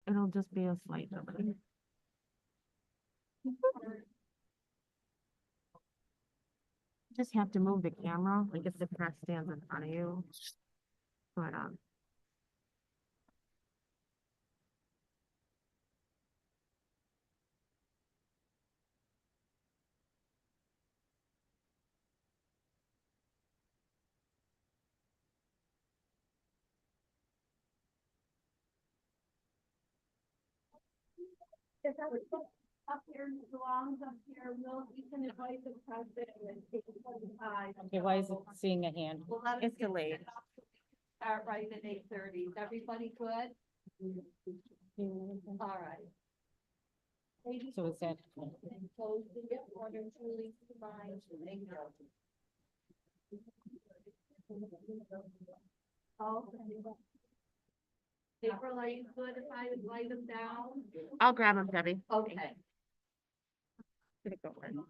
it'll just be a slight delay. Just have to move the camera, like if the press stands in front of you. But, Up here, belongs up here, you can invite the president and take it to the side. Okay, why is it seeing a hand? We'll let us It's get delayed. set up so we can start right at 8:30. Is everybody good? All right. So is that, And close the order truly combined. April, are you good if I write them down? I'll grab them, Debbie. Okay. Get it going.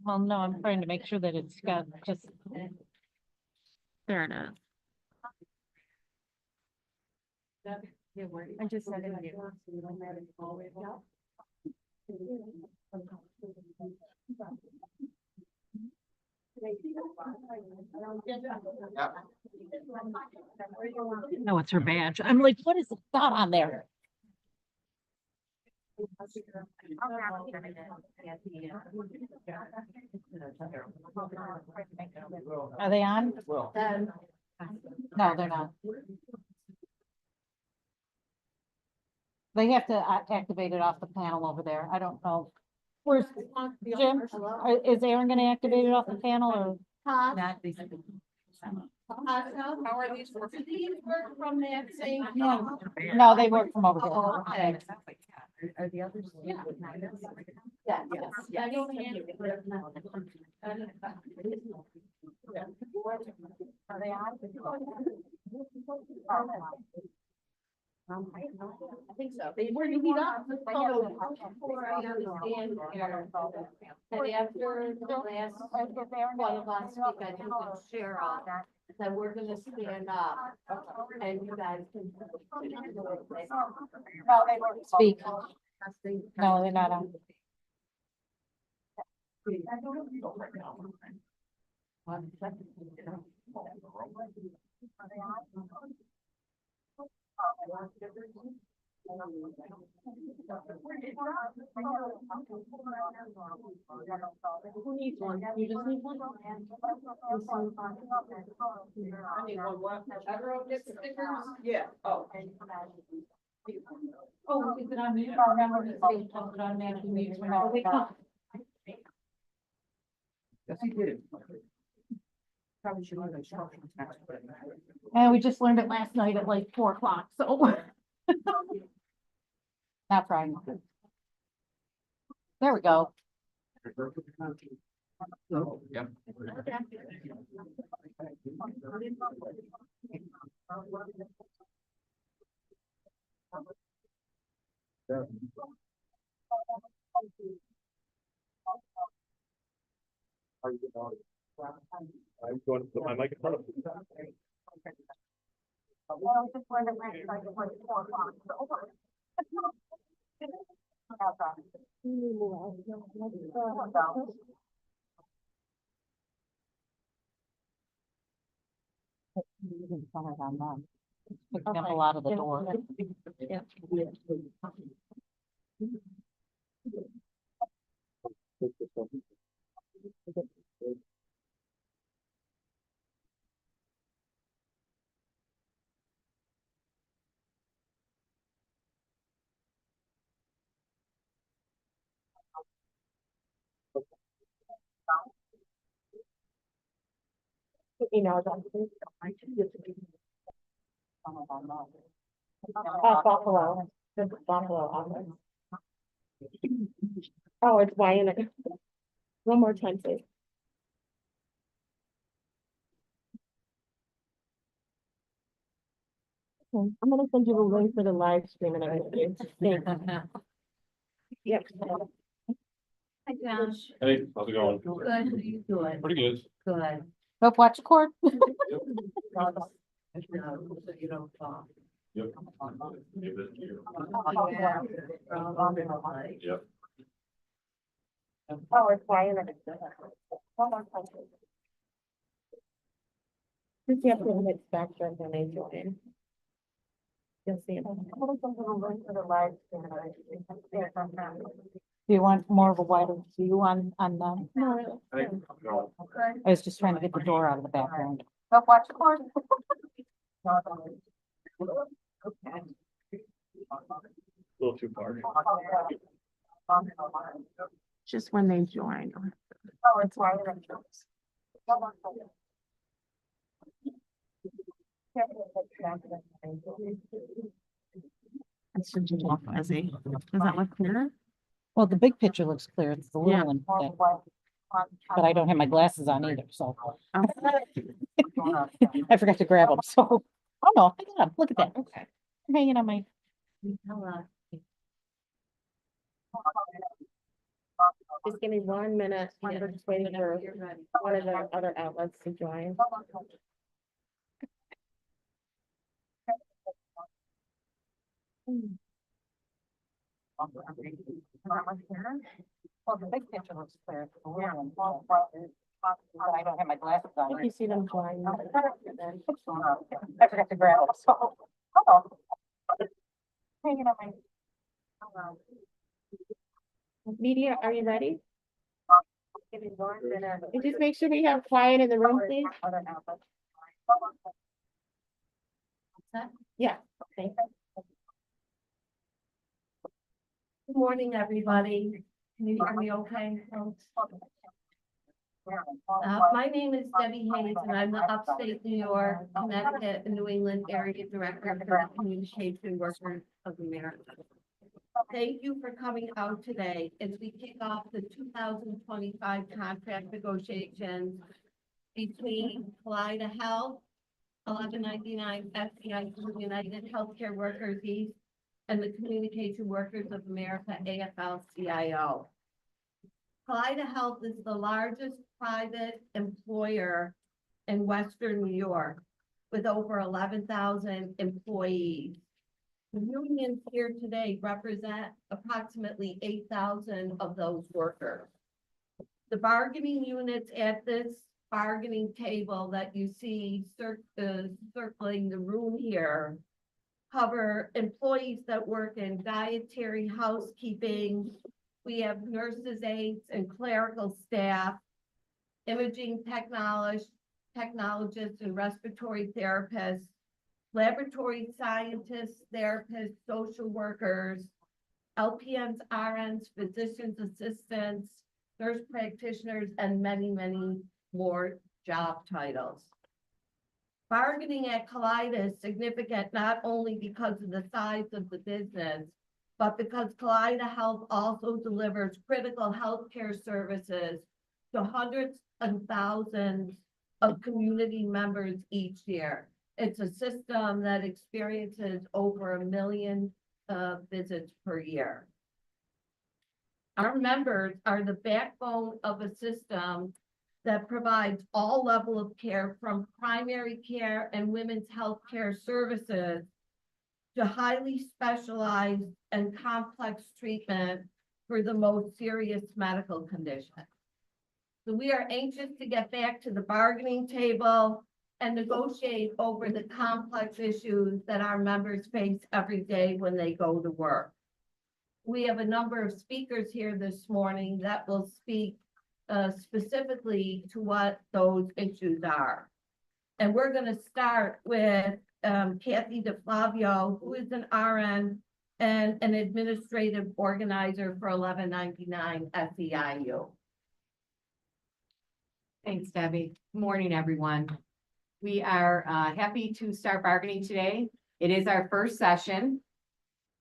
well, no, I'm trying to make sure that it's got just, There it is. I just said it. no, it's her badge. I'm like, what is it got on there? Are they on? No, they're not. They have to activate it off the panel over there. I don't know. Where's Jim? Is Aaron gonna activate it off the panel or? How Not these. are these working? These work from that same. No, they work from over Oh, there. okay. Are the others? Yeah. Yeah, yes. I don't hand it. Are they on? I think so. They were to heat up the photo before I understand here. And after the last one of us speak, I think it's Cheryl, that we're gonna stand up and you guys can. No, they work. Speak. No, they're not on. Who needs one? You just need one? I need one left. Everyone gets stickers? Yeah, oh. Oh, is it on me? Oh, remember the state told it automatically means we're not. Yes, he did. Probably should have instructions next. And we just learned it last night at like 4 o'clock, so. Not Friday. There we go. Yep. I'm going to put my mic in front of you. Picking up a lot of the door. Buffalo. Buffalo. Oh, it's Wayne. One more time, please. Okay, I'm gonna send you the link for the live stream and everything. Yep. Hi, Josh. Hey, how's it going? Good, how you doing? Pretty good. Good. Hope watch court. You don't talk. Yep. Give it to you. Yep. Oh, it's fine. Just have to hit spectrum when they join. You'll see. Do you want more of a wider view on the? No. I think, no, I was just trying to get the door out of the background. Don't watch the course. a little too far. Just when they join. Oh, it's why. It's just off fuzzy. Does that look clearer? Well, the big picture looks clear. It's the Yeah. little one. But I don't have my glasses on either, so. Oh. I forgot to grab them, so. Oh, no, I got them. Look at that. Okay. I'm hanging on my. Just give me 1 minute. I'm just waiting for one of the other outlets to join. Well, the big picture looks clear. It's the little one. But I don't have my glasses on. If you see them join. I forgot to grab them, so. Oh. Hanging on my. Media, are you ready? Give me 1 minute. And just make sure we have quiet in the room, please. Yeah. Okay. Good morning, everybody. Can you hear me okay, folks? My name is Debbie Hayes, and I'm the Upstate New York, Connecticut, and New England Area Director for the Communication Workers of America. Thank you for coming out today as we kick off the 2025 contract negotiations between Kaleida Health, 1199 SEIU United Healthcare Workers East, and the Communication Workers of America, AFL-CIO. Kaleida Health is the largest private employer in Western New York with over 11,000 employees. The unions here today represent approximately 8,000 of those workers. The bargaining units at this bargaining table that you see circling the room here cover employees that work in dietary housekeeping. We have nurses, aides, and clerical staff, imaging technologists and respiratory therapists, laboratory scientists, therapists, social workers, LPNs, RNs, physicians assistants, nurse practitioners, and many, many more job titles. Bargaining at Kaleida is significant not only because of the size of the business, but because Kaleida Health also delivers critical healthcare services to hundreds and thousands of community members each year. It's a system that experiences over 1 million visits per year. Our members are the backbone of a system that provides all level of care, from primary care and women's health care services to highly specialized and complex treatment for the most serious medical conditions. So we are anxious to get back to the bargaining table and negotiate over the complex issues that our members face every day when they go to work. We have a number of speakers here this morning that will speak specifically to what those issues are. And we're going to start with Cathy DiFlavio, who is an RN and an administrative organizer for 1199 SEIU. Thanks, Debbie. Good morning, everyone. We are happy to start bargaining today. It is our first session.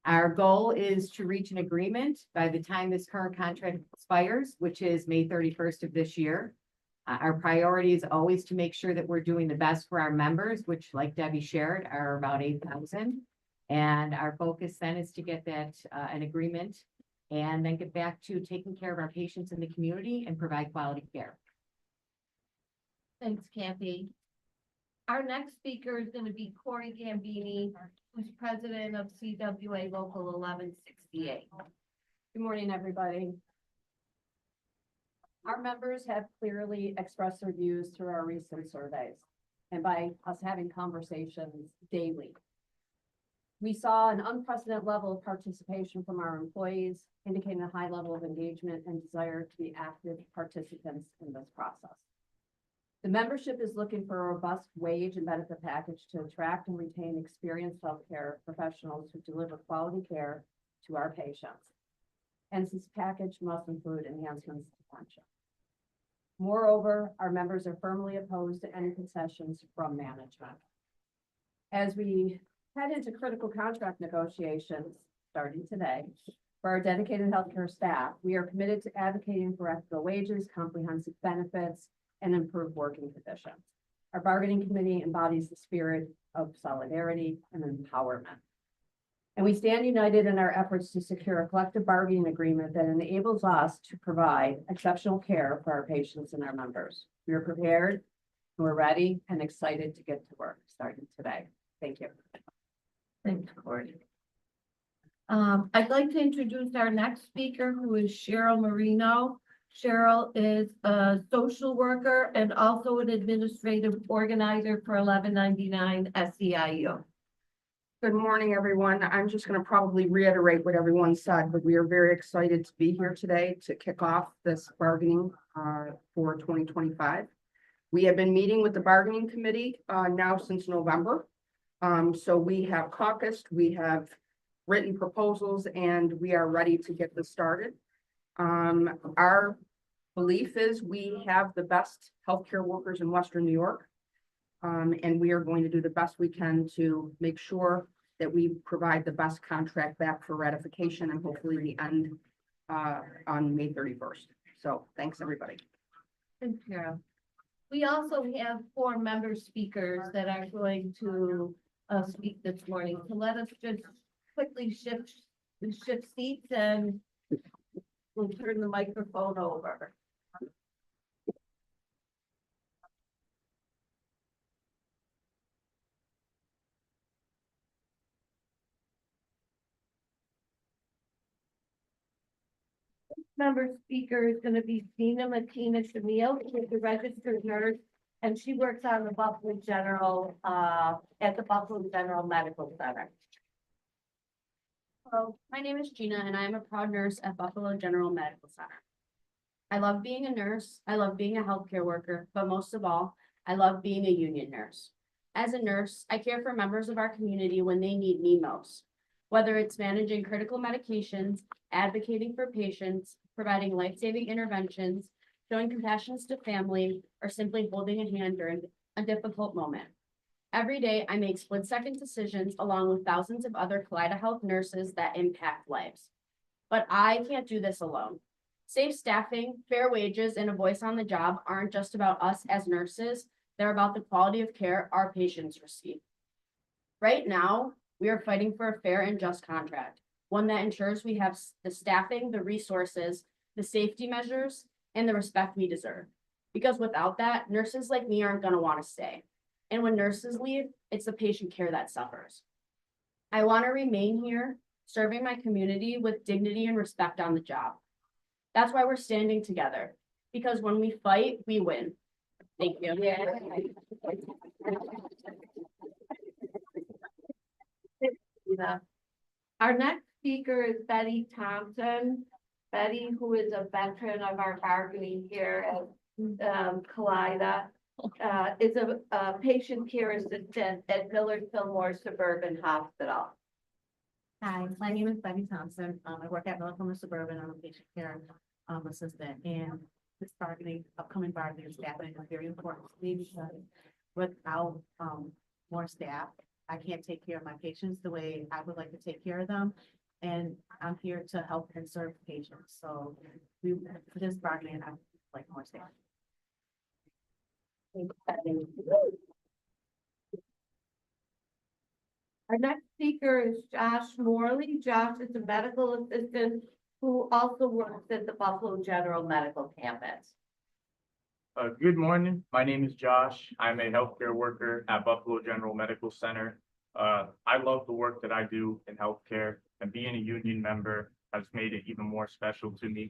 Our goal is to reach an agreement by the time this current contract expires, which is May 31st of this year. Our priority is always to make sure that we're doing the best for our members, which, like Debbie shared, are about 8,000. And our focus then is to get that an agreement and then get back to taking care of our patients in the community and provide quality care. Thanks, Cathy. Our next speaker is gonna be Cori Gambini, who's president of CWA Local 1168. Good morning, everybody. Our members have clearly expressed their views through our recent surveys and by us having conversations daily. We saw an unprecedented level of participation from our employees, indicating a high level of engagement and desire to be active participants in this process. The membership is looking for a robust wage and benefit package to attract and retain experienced healthcare professionals who deliver quality care to our patients. And this package must include enhancements to pension. Moreover, our members are firmly opposed to any concessions from management. As we head into critical contract negotiations starting today for our dedicated healthcare staff, we are committed to advocating for equitable wages, comprehensive benefits, and improved working conditions. Our bargaining committee embodies the spirit of solidarity and empowerment. And we stand united in our efforts to secure a collective bargaining agreement that enables us to provide exceptional care for our patients and our members. We are prepared, we're ready, and excited to get to work starting today. Thank you. Thanks, Cori. I'd like to introduce our next speaker, who is Cheryl Marino. Cheryl is a social worker and also an administrative organizer for 1199 SEIU. Good morning, everyone. I'm just going to probably reiterate what everyone said, but we are very excited to be here today to kick off this bargaining for 2025. We have been meeting with the bargaining committee now since November. So we have caucused, we have written proposals, and we are ready to get this started. Our belief is we have the best healthcare workers in Western New York. And we are going to do the best we can to make sure that we provide the best contract back for ratification and hopefully the end on May 31st. So thanks, everybody. Thanks, Cheryl. We also have 4 member speakers that are going to speak this morning. So let us just quickly shift seats and we'll turn the microphone over. Member speaker is going to be Mattina Chmiel, who is a registered nurse, and she works on the Buffalo General, at the Buffalo General Medical Center. Hello, my name is Jena and I am a proud nurse at Buffalo General Medical Center. I love being a nurse, I love being a healthcare worker, but most of all, I love being a union nurse. As a nurse, I care for members of our community when they need me most. Whether it's managing critical medications, advocating for patients, providing life-saving interventions, showing compassion to family, or simply holding a hand during a difficult moment. Every day, I make split-second decisions along with thousands of other Kaleida Health nurses that impact lives. But I can't do this alone. Safe staffing, fair wages, and a voice on the job aren't just about us as nurses, they're about the quality of care our patients receive. Right now, we are fighting for a fair and just contract, one that ensures we have the staffing, the resources, the safety measures, and the respect we deserve. Because without that, nurses like me aren't going to want to stay. And when nurses leave, it's the patient care that suffers. I want to remain here, serving my community with dignity and respect on the job. That's why we're standing together, because when we fight, we win. Thank you. Yeah. Our next speaker is Betty Thompson. Betty, who is a veteran of our bargaining here at Kaleida, is a patient care assistant at Millard Fillmore Suburban Hospital. Hi, my name is Betty Thompson. I work at Millard Suburban. I'm a patient care assistant, and this upcoming bargaining staffing is very important to me because without more staff, I can't take care of my patients the way I would like to take care of them. And I'm here to help and serve patients. So for this bargaining, I would like more staff. Our next speaker is Josh Morley. Josh is a medical assistant who also works at the Buffalo General Medical Campus. Good morning. My name is Josh. I'm a healthcare worker at Buffalo General Medical Center. I love the work that I do in healthcare, and being a union member has made it even more special to me.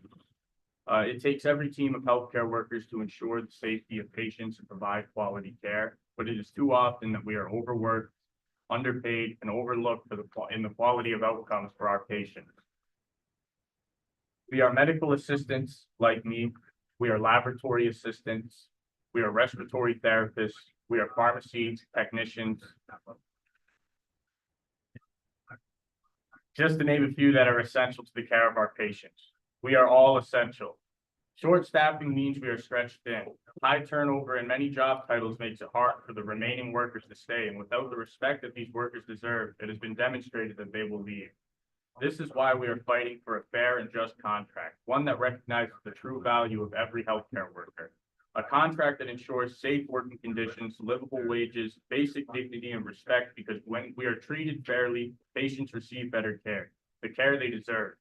It takes every team of healthcare workers to ensure the safety of patients and provide quality care, but it is too often that we are overworked, underpaid, and overlooked in the quality of outcomes for our patients. We are medical assistants like me. We are laboratory assistants. We are respiratory therapists. We are pharmacy technicians. Just to name a few that are essential to the care of our patients. We are all essential. Short staffing means we are stretched thin. High turnover and many job titles makes it hard for the remaining workers to stay, and without the respect that these workers deserve, it has been demonstrated that they will leave. This is why we are fighting for a fair and just contract, one that recognizes the true value of every healthcare worker. A contract that ensures safe working conditions, livable wages, basic dignity and respect, because when we are treated fairly, patients receive better care, the care they deserve.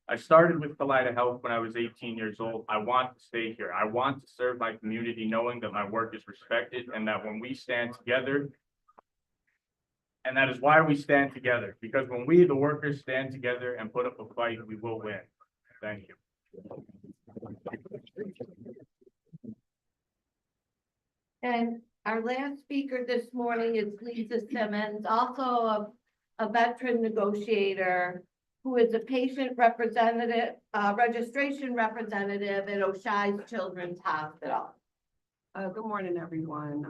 I started with Kaleida Health when I was 18 years old. I want to stay here. I want to serve my community knowing that my work is respected and that when we stand together, and that is why we stand together, because when we, the workers, stand together and put up a fight, we will win. Thank you. And our last speaker this morning is Lisa Simmons, also a veteran negotiator who is a patient representative, registration representative at Oishei Children's Hospital. Good morning, everyone.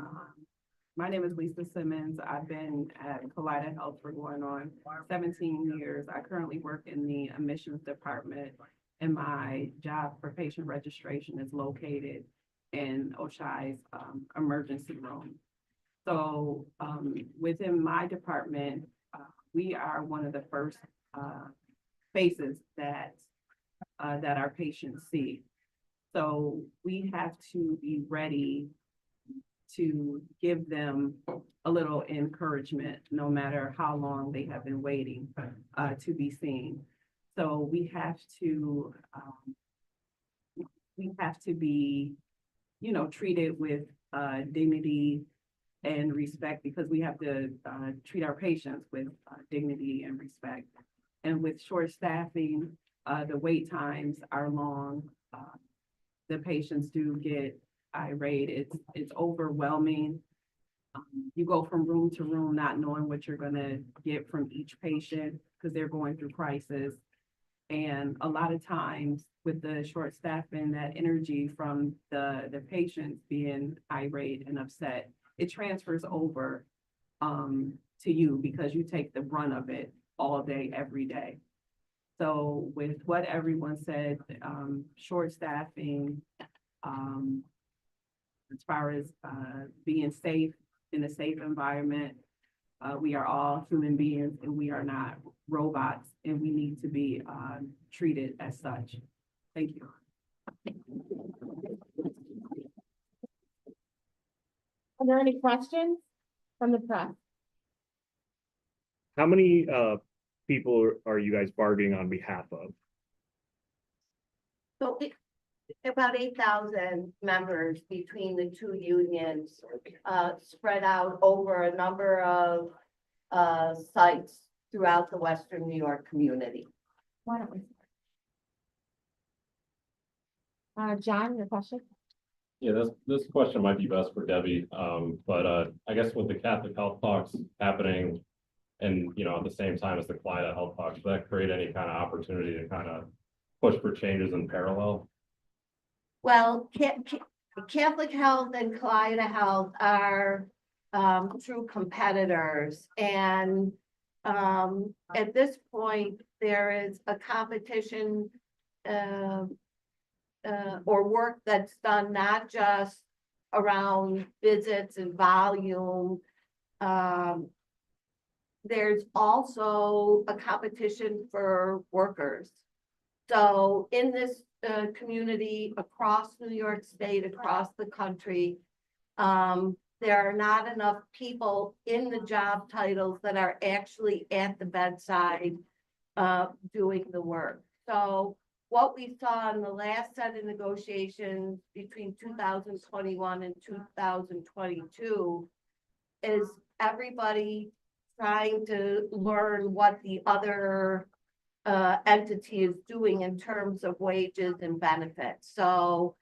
My name is Lisa Simmons. I've been at Kaleida Health for going on 17 years. I currently work in the admissions department, and my job for patient registration is located in Oishei's emergency room. So within my department, we are one of the first faces that our patients see. So we have to be ready to give them a little encouragement, no matter how long they have been waiting to be seen. So we have to be, treated with dignity and respect, because we have to treat our patients with dignity and respect. And with short staffing, the wait times are long. The patients do get irate. It's overwhelming. You go from room to room not knowing what you're gonna get from each patient because they're going through crisis. And a lot of times with the short staffing, that energy from the patients being irate and upset, it transfers over to you because you take the brunt of it all day, every day. So with what everyone said, short staffing, as far as being safe in a safe environment, we are all human beings and we are not robots, and we need to be treated as such. Thank you. Are there any questions from the press? How many people are you guys bargaining on behalf of? So about 8,000 members between the two unions, spread out over a number of sites throughout the Western New York community. Why don't we? John, your question? Yeah, this question might be best for Debbie, but I guess with the Catholic Health Talks happening and, at the same time as the Kaleida Health Talks, does that create any kind of opportunity to kind of push for changes in parallel? Well, Catholic Health and Kaleida Health are true competitors, and at this point, there is a competition or work that's done not just around visits and volume. There's also a competition for workers. So in this community across New York State, across the country, there are not enough people in the job titles that are actually at the bedside doing the work. So what we saw in the last set of negotiations between 2021 and 2022 is everybody trying to learn what the other entity is doing in terms of wages and benefits. So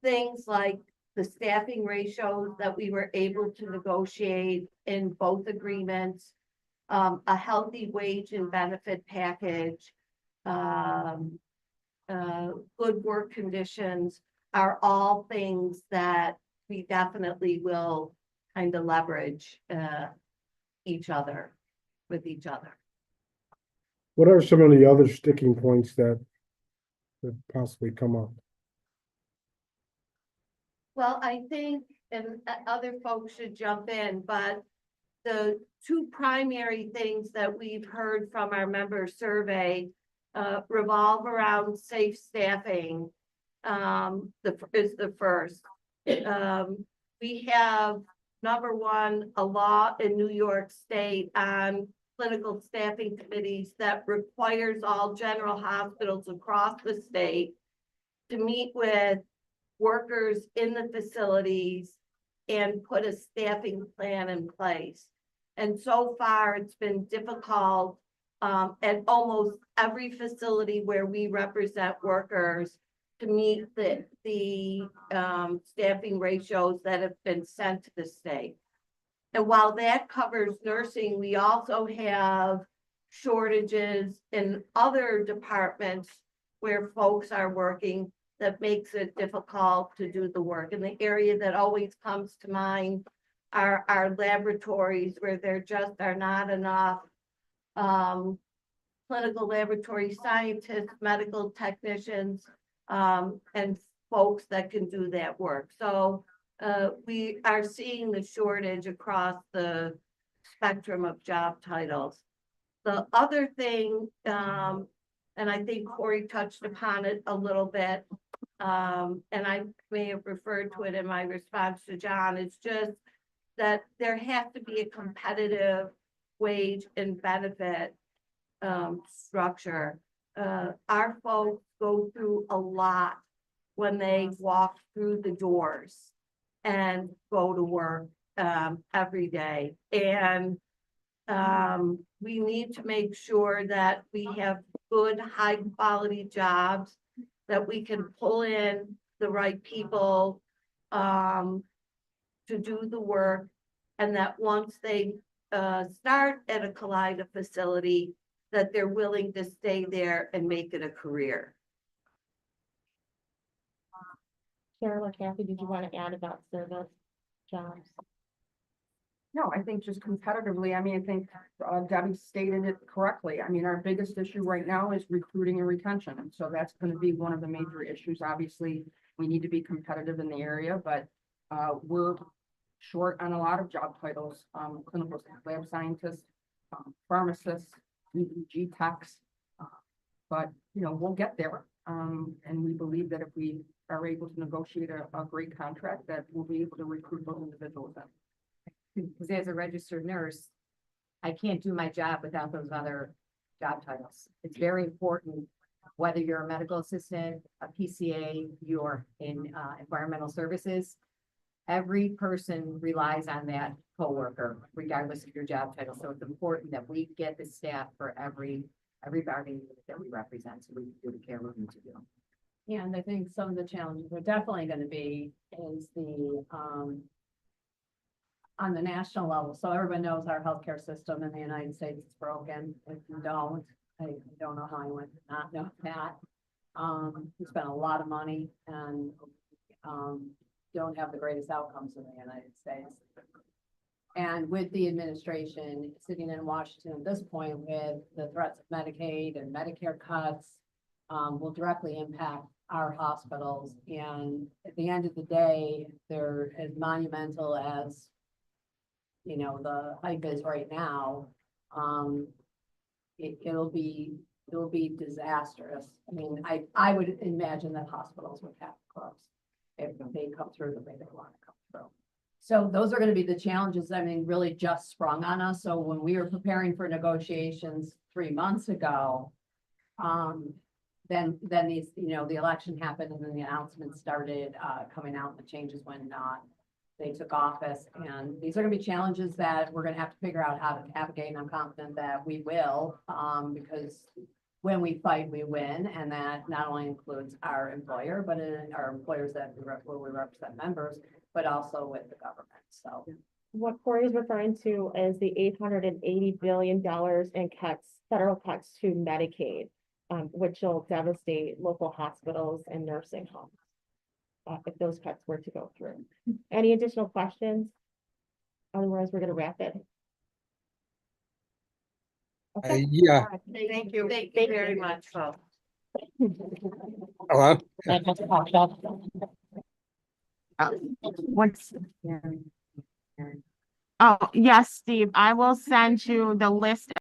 things like the staffing ratios that we were able to negotiate in both agreements, a healthy wage and benefit package, good work conditions are all things that we definitely will kind of leverage each other with each other. What are some of the other sticking points that possibly come up? Well, I think, and other folks should jump in, but the two primary things that we've heard from our member survey revolve around safe staffing. Is the first. We have, number one, a law in New York State on clinical staffing committees that requires all general hospitals across the state to meet with workers in the facilities and put a staffing plan in place. And so far, it's been difficult at almost every facility where we represent workers to meet the staffing ratios that have been sent to the state. And while that covers nursing, we also have shortages in other departments where folks are working that makes it difficult to do the work. And the area that always comes to mind are our laboratories, where there just are not enough clinical laboratory scientists, medical technicians, and folks that can do that work. So we are seeing the shortage across the spectrum of job titles. The other thing, and I think Cori touched upon it a little bit, and I may have referred to it in my response to John, it's just that there has to be a competitive wage and benefit structure. Our folks go through a lot when they walk through the doors and go to work every day. And we need to make sure that we have good, high quality jobs, that we can pull in the right people to do the work, and that once they start at a Kaleida facility, that they're willing to stay there and make it a career. Cheryl or Cathy, did you want to add about service jobs? No, I think just competitively, I mean, I think Debbie stated it correctly. I mean, our biggest issue right now is recruiting and retention. And so that's going to be one of the major issues. Obviously, we need to be competitive in the area, but we're short on a lot of job titles, clinical lab scientists, pharmacists, EEG techs. But, you know, we'll get there. And we believe that if we are able to negotiate a great contract, that we'll be able to recruit those individuals in. Because as a registered nurse, I can't do my job without those other job titles. It's very important, whether you're a medical assistant, a PCA, you're in environmental services. Every person relies on that coworker, regardless of your job title. So it's important that we get the staff for every bargaining unit that we represent, so we can do the care we need to do. Yeah, and I think some of the challenges are definitely gonna be is the, on the national level, so everyone knows our healthcare system in the United States is broken. If you don't, I don't know how anyone did not know that. We spent a lot of money and, don't have the greatest outcomes in the United States. And with the administration sitting in Washington at this point with the threats of Medicaid and Medicare cuts, will directly impact our hospitals. And at the end of the day, they're as monumental as, you know, the hype is right now. It'll be disastrous. I mean, I would imagine that hospitals would have to close if they come through the way they want to come through. So those are going to be the challenges, I mean, really just sprung on us. So when we were preparing for negotiations 3 months ago, then these, the election happened and then the announcements started, coming out, the changes when, they took office. And these are gonna be challenges that we're gonna have to figure out how to navigate, and I'm confident that we will, because when we fight, we win, and that not only includes our employer, but in our employers where we represent members, but also with the government, so. What Cori is referring to is the $880 billion in cuts, federal cuts to Medicaid, which will devastate local hospitals and nursing homes. If those cuts were to go through. Any additional questions? Otherwise, we're gonna wrap it. Okay. Yeah, Thank you. Thank you very much. hello? What's? Oh, yes, Steve, I will send you the list